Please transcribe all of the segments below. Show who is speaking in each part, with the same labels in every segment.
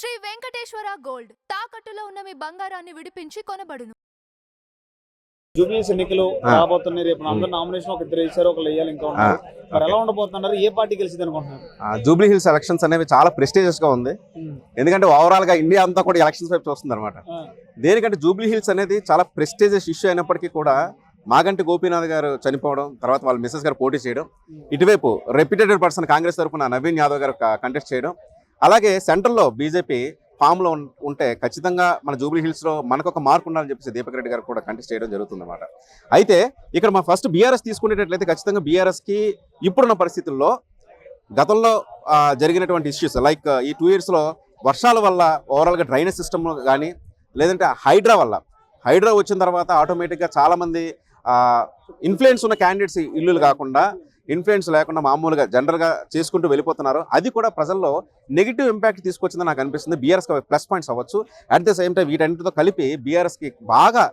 Speaker 1: Shri Venkateswara gold తాకట్టులో ఉన్న మీ బంగారాన్ని విడిపించి కొనబడును.
Speaker 2: జూబ్లీస్ ఎన్నికలు రాబోతున్నాయి. రేపు అందరూ నామినేషన్ ఒక ఇద్దరు ఇచ్చారు, ఒకళ్ళు వేయాలి, ఇంకా ఉన్నారు. మరి ఎలా ఉండబోతున్నారు? ఏ పార్టీ గెలిచింది అనుకుంటున్నారు?
Speaker 3: జూబ్లీ హిల్స్ ఎలక్షన్స్ అనేవి చాలా ప్రెస్టీజియస్ గా ఉంది. ఎందుకంటే ఓవరాల్ గా ఇండియా అంతా కూడా ఎలక్షన్స్ వైపు చూస్తుంది అనమాట. దేనికంటే జూబ్లీ హిల్స్ అనేది చాలా ప్రెస్టీజియస్ ఇష్యూ అయినప్పటికీ కూడా మాగంటి గోపీనాథ్ గారు చనిపోవడం, తర్వాత వాళ్ళ మిసెస్ గారు పోటీ చేయడం, ఇటువైపు రెప్యూటెడ్ పర్సన్ కాంగ్రెస్ తరఫున నవీన్ యాదవ్ గారు కంటెస్ట్ చేయడం, అలాగే సెంట్రల్లో బీజేపీ ఫామ్ లో ఉంటే ఖచ్చితంగా మన జూబ్లీ హిల్స్ లో మనకు ఒక మార్క్ ఉండాలని చెప్పేసి దీపక్ రెడ్డి గారు కూడా కంటెస్ట్ చేయడం జరుగుతుంది అనమాట. అయితే ఇక్కడ మన ఫస్ట్ బీఆర్ఎస్ తీసుకునేటట్లయితే ఖచ్చితంగా బీఆర్ఎస్ కి ఇప్పుడున్న పరిస్థితుల్లో గతంలో జరిగినటువంటి ఇష్యూస్ లైక్ ఈ 2 years లో వర్షాల వల్ల ఓవరాల్గా డ్రైనేజ్ సిస్టమ్ కానీ, లేదంటే హైడ్రా వచ్చిన తర్వాత ఆటోమేటిక్గా చాలామంది ఇన్ఫ్లుయెన్స్ ఉన్న క్యాండిడేట్స్ ఇల్లులు కాకుండా ఇన్ఫ్లుయెన్స్ లేకుండా మామూలుగా జనరల్గా చేసుకుంటూ వెళ్ళిపోతున్నారు. అది కూడా ప్రజల్లో నెగిటివ్ ఇంపాక్ట్ తీసుకొచ్చిందని నాకు అనిపిస్తుంది. బీఆర్ఎస్కి ప్లస్ పాయింట్స్ అవ్వచ్చు. అట్ ద సేమ్ టైం వీటన్నిటితో కలిపి బీఆర్ఎస్కి బాగా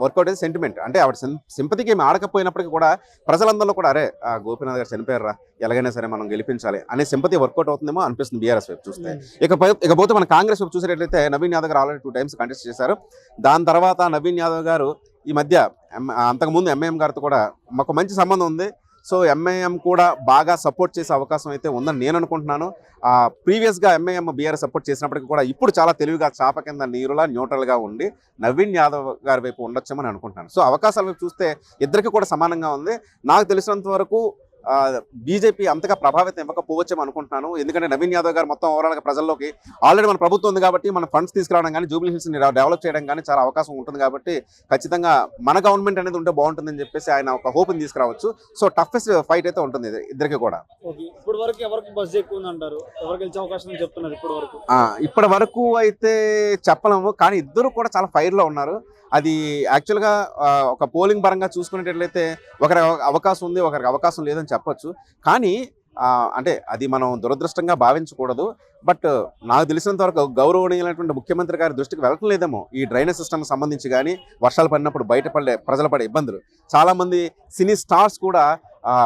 Speaker 3: వర్కౌట్ అయితే సెంటిమెంట్, అంటే ఆవిడ సింపతికి ఏమి ఆడకపోయినప్పటికీ కూడా ప్రజలందరిలో కూడా అరే గోపీనాథ్ గారు చనిపోయారా, ఎలాగైనా సరే మనం గెలిపించాలి అనే సింపతి వర్కౌట్ అవుతుందేమో అనిపిస్తుంది బీఆర్ఎస్ వైపు చూస్తే. ఇకపోతే మన కాంగ్రెస్ వైపు చూసేటట్లయితే నవీన్ యాదవ్ గారు ఆల్రెడీ 2 times కంటెస్ట్ చేశారు. దాని తర్వాత నవీన్ యాదవ్ గారు ఈ మధ్య అంతకుముందు ఎంఐఎం గారితో కూడా మాకు మంచి సంబంధం ఉంది. సో ఎంఐఎం కూడా బాగా సపోర్ట్ చేసే అవకాశం అయితే ఉందని నేను అనుకుంటున్నాను. ప్రీవియస్గా ఎంఐఎం బీఆర్ఎస్ సపోర్ట్ చేసినప్పటికీ కూడా ఇప్పుడు చాలా తెలివిగా చాప కింద నీరులా న్యూట్రల్గా ఉండి నవీన్ యాదవ్ గారి వైపు ఉండొచ్చామని అనుకుంటున్నాను. సో అవకాశాల వైపు చూస్తే ఇద్దరికి కూడా సమానంగా ఉంది. నాకు తెలిసినంత వరకు బీజేపీ అంతగా ప్రభావితం ఇవ్వకపోవచ్చేమో అనుకుంటున్నాను. ఎందుకంటే నవీన్ యాదవ్ గారు మొత్తం ఓవరాల్గా ప్రజల్లోకి ఆల్రెడీ మన ప్రభుత్వం ఉంది కాబట్టి మన ఫండ్స్ తీసుకురావడం కానీ జూబ్లీ హిల్స్ని డెవలప్ చేయడం కానీ చాలా అవకాశం ఉంటుంది కాబట్టి ఖచ్చితంగా మన గవర్నమెంట్ అనేది ఉంటే బాగుంటుందని చెప్పేసి ఆయన ఒక హోప్ని తీసుకురావచ్చు. సో టఫెస్ట్ ఫైట్ అయితే ఉంటుంది ఇద్దరికి కూడా.
Speaker 2: ఇప్పటి వరకు ఎవరికి బస్ ఎక్కువ అంటారు, ఎవరు గెలిచే అవకాశం చెప్తున్నారు
Speaker 3: ఇప్పటి వరకు అయితే చెప్పలేము, కానీ ఇద్దరు కూడా చాలా ఫైర్లో ఉన్నారు. అది యాక్చువల్గా ఒక పోలింగ్ పరంగా చూసుకునేటట్లయితే ఒకరికి అవకాశం ఉంది, ఒకరికి అవకాశం లేదని చెప్పొచ్చు. కానీ అంటే అది మనం దురదృష్టంగా భావించకూడదు. బట్ నాకు తెలిసినంత వరకు గౌరవనీయులైనటువంటి ముఖ్యమంత్రి గారి దృష్టికి వెళ్ళటం లేదేమో ఈ డ్రైనేజ్ సిస్టమ్ సంబంధించి కానీ, వర్షాలు పడినప్పుడు ప్రజలు పడే ఇబ్బందులు. చాలామంది సినీ స్టార్స్ కూడా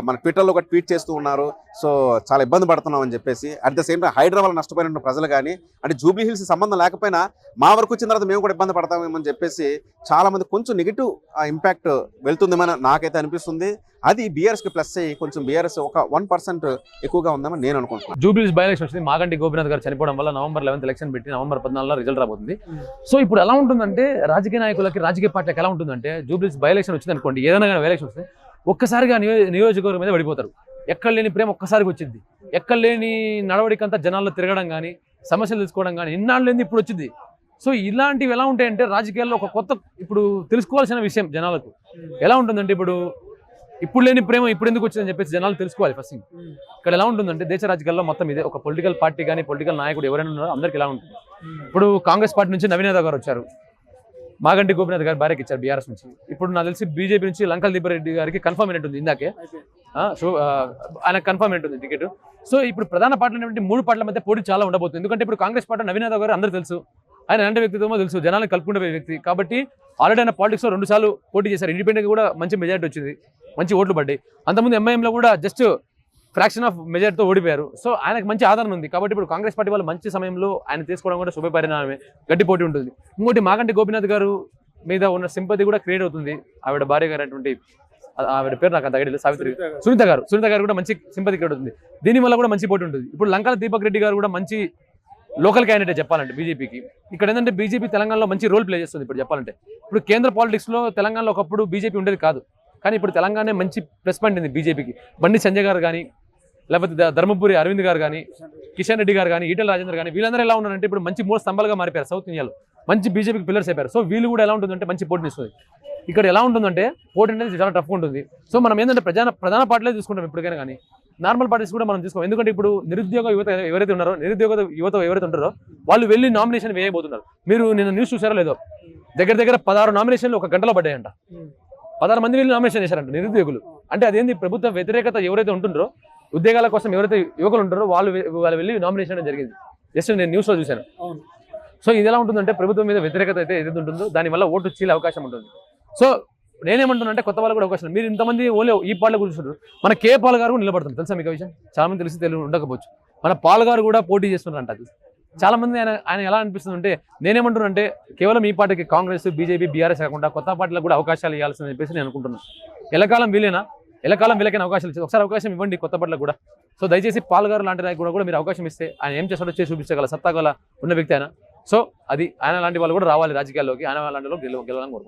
Speaker 3: మన ట్విట్టర్లో ఒక ట్వీట్ చేస్తూ ఉన్నారు. సో చాలా ఇబ్బంది పడుతున్నాం అని చెప్పేసి. At the same time Hyderabad నష్టపోయిన ప్రజలు కానీ, అంటే జూబ్లీ హిల్స్ సంబంధం లేకపోయినా మా వరకు వచ్చిన తర్వాత మేము కూడా ఇబ్బంది పడతామేమని చెప్పేసి చాలామంది కొంచెం నెగిటివ్ ఇంపాక్ట్ వెళ్తుందేమని నాకైతే అనిపిస్తుంది. అది బీఆర్ఎస్కి ప్లస్ అయ్యి కొంచెం బీఆర్ఎస్ ఒక 1% ఎక్కువగా ఉందని నేను అనుకుంటున్నాను.
Speaker 4: జూబ్లీ హిల్స్ బై ఎలక్షన్ వచ్చింది. మాగంటి గోపీనాథ్ గారు చనిపోవడం వల్ల November 11th ఎలక్షన్ పెట్టి November 14 రిజల్ట్ రాబోతుంది. సో ఇప్పుడు ఎలా ఉంటుందంటే రాజకీయ నాయకులకి, రాజకీయ పార్టీలకు ఎలా ఉంటుందంటే జూబ్లీ హిల్స్ బై ఎలక్షన్ వచ్చింది అనుకోండి, ఏదైనా కానీ ఎలక్షన్ వస్తే ఒక్కసారిగా నియోజకవర్గం మీద పడిపోతారు. ఎక్కడ లేని ప్రేమ ఒక్కసారికి వచ్చింది, ఎక్కడ లేని నడవడికంతా జనాల్లో తిరగడం కానీ, సమస్యలు తెలుసుకోవడం కానీ ఇన్నాళ్ళు లేని ఇప్పుడు వచ్చింది. సో ఇలాంటివి ఎలా ఉంటాయంటే రాజకీయాల్లో ఒక కొత్త ఇప్పుడు తెలుసుకోవాల్సిన విషయం జనాలకు ఎలా ఉంటుందంటే ఇప్పుడు లేని ప్రేమ ఇప్పుడు ఎందుకు వచ్చిందని చెప్పేసి జనాలు తెలుసుకోవాలి. ఫస్ట్ ఇక్కడ ఎలా ఉంటుందంటే దేశ రాజకీయాల్లో మొత్తం ఇదే, ఒక పొలిటికల్ పార్టీ కానీ పొలిటికల్ నాయకుడు ఎవరైనా ఉన్నారో అందరికీ ఎలా ఉంటుంది. ఇప్పుడు కాంగ్రెస్ పార్టీ నుంచి నవీన్ యాదవ్ గారు వచ్చారు, మాగంటి గోపీనాథ్ గారు భార్యకి ఇచ్చారు బీఆర్ఎస్ నుంచి. ఇప్పుడు నాకు తెలిసి బీజేపీ నుంచి లంకల్ దీపారెడ్డి గారికి కన్ఫర్మ్ అయినట్టుంది ఇందాకే. సో ఆయన కన్ఫర్మ్ అయినట్టుంది టికెట్. సో ఇప్పుడు ప్రధాన పార్టీలు 3 పార్టీల మధ్య పోటీ చాలా ఉండబోతుంది. ఎందుకంటే ఇప్పుడు కాంగ్రెస్ పార్టీ నవీన్ యాదవ్ గారు అందరూ తెలుసు, ఆయన ఎలాంటి వ్యక్తిత్వమో తెలుసు, జనాలను కలుపుకుంటే వ్యక్తి కాబట్టి ఆల్రెడీ ఆయన పాలిటిక్స్లో 2 సార్లు పోటీ చేశారు. ఇండిపెండెంట్గా కూడా మంచి మెజారిటీ వచ్చింది, మంచి ఓట్లు పడ్డాయి. అంతకుముందు ఎంఐఎంలో కూడా జస్ట్ ఫ్రాక్షన్ ఆఫ్ మెజారిటీతో ఓడిపోయారు. సో ఆయనకు మంచి ఆదరణ ఉంది కాబట్టి ఇప్పుడు కాంగ్రెస్ పార్టీ వాళ్ళు మంచి సమయంలో ఆయన తీసుకోవడం కూడా శుభ పరిణామమే, గట్టి పోటీ ఉంటుంది. ఇంకోటి మాగంటి గోపీనాథ్ గారు మీద ఉన్న సింపతి కూడా క్రియేట్ అవుతుంది. ఆవిడ భార్య గారు అటువంటి ఆవిడ పేరు నాకు అంత ఐడియా లేదు, సునీత గారు కూడా మంచి సింపతి క్రియేట్ అవుతుంది. దీనివల్ల కూడా మంచి పోటీ ఉంటుంది. ఇప్పుడు లంకల దీపక్ రెడ్డి గారు కూడా మంచి లోకల్ క్యాండిడేట్ చెప్పాలంటే బీజేపీకి. ఇక్కడ ఏంటంటే బీజేపీ తెలంగాణలో మంచి రోల్ ప్లే చేస్తుంది. ఇప్పుడు చెప్పాలంటే ఇప్పుడు కేంద్ర పాలిటిక్స్లో తెలంగాణలో ఒకప్పుడు బీజేపీ ఉండేది కాదు, కానీ ఇప్పుడు తెలంగాణ మంచి ప్లస్ పాయింట్ ఉంది బీజేపీకి. బండి సంజయ్ గారు కానీ, లేకపోతే ధర్మపురి అరవింద్ గారు కానీ, కిషన్ రెడ్డి గారు కానీ, ఈటెల రాజేందర్ కానీ, వీళ్ళందరూ ఎలా ఉన్నారంటే ఇప్పుడు మంచి 3 స్తంభాలుగా మారిపోయారు సౌత్ ఇండియాలో, మంచి బీజేపీకి పిల్లర్స్ అయిపోయారు. సో వీళ్ళు కూడా ఎలా ఉంటుందంటే మంచి పోటీని ఇస్తుంది. ఇక్కడ ఎలా ఉంటుందంటే పోటీ అనేది చాలా టఫ్గా ఉంటుంది. సో మనం ఏంటంటే ప్రధాన పార్టీలే చూసుకుంటాం ఇప్పటికైనా, కానీ నార్మల్ పార్టీస్ కూడా మనం తీసుకోం. ఎందుకంటే ఇప్పుడు నిరుద్యోగ యువత ఎవరైతే ఉన్నారో, ఎవరైతే ఉంటారో వాళ్ళు వెళ్ళి నామినేషన్ వేయబోతున్నారు. మీరు నిన్న న్యూస్ చూసారో లేదో, దగ్గర 16 నామినేషన్లు ఒక గంటలో పడ్డాయంట. 16 మంది వెళ్ళి నామినేషన్ చేశారంట నిరుద్యోగులు. అంటే అదేంది, ప్రభుత్వ వ్యతిరేకత ఎవరైతే ఉంటుండ్రో, ఉద్యోగాల కోసం ఎవరైతే యువకులు ఉంటారో వాళ్ళు వెళ్ళి నామినేషన్ జరిగింది. జస్ట్ నేను న్యూస్లో చూశాను. సో ఇది ఎలా ఉంటుందంటే ప్రభుత్వం మీద వ్యతిరేకత అయితే ఏదైతే ఉంటుందో దానివల్ల ఓటు చీలే అవకాశం ఉంటుంది. సో నేనేమంటున్నా అంటే కొత్త వాళ్ళు కూడా అవకాశం, మీరు ఇంతమంది ఓన్లీ ఈ పార్టీలో కూర్చుంటారు. మన కే పాల్ గారు కూడా నిలబడుతుంది, తెలుసా మీకు విషయం? చాలా మంది తెలిసి ఉండకపోవచ్చు. మన పాల్ గారు కూడా పోటీ చేస్తున్నారంట. అది చాలా మంది ఆయన ఎలా అనిపిస్తుంది అంటే నేనేమంటున్నా అంటే కేవలం ఈ పార్టీకి కాంగ్రెస్ బీజేపీ బీఆర్ఎస్ కాకుండా కొత్త పార్టీలకు కూడా అవకాశాలు ఇవ్వాల్సిందని చెప్పేసి నేను అనుకుంటున్నాను. ఎల్లకాలం వీళ్ళకైనా అవకాశాలు ఇచ్చి ఒకసారి అవకాశం ఇవ్వండి కొత్త పార్టీలకు కూడా. సో దయచేసి పాల్గారు లాంటి నాయకు కూడా మీరు అవకాశం ఇస్తే ఆయన ఏం చేస్తాడో చేసి చూపించగల సత్తా గల ఉన్న వ్యక్తి ఆయన. సో అది ఆయన లాంటి వాళ్ళు కూడా రావాలి రాజకీయాల్లోకి, ఆయన లాంటి వాళ్ళు గెలవాలని కోరుకుంటున్నాను.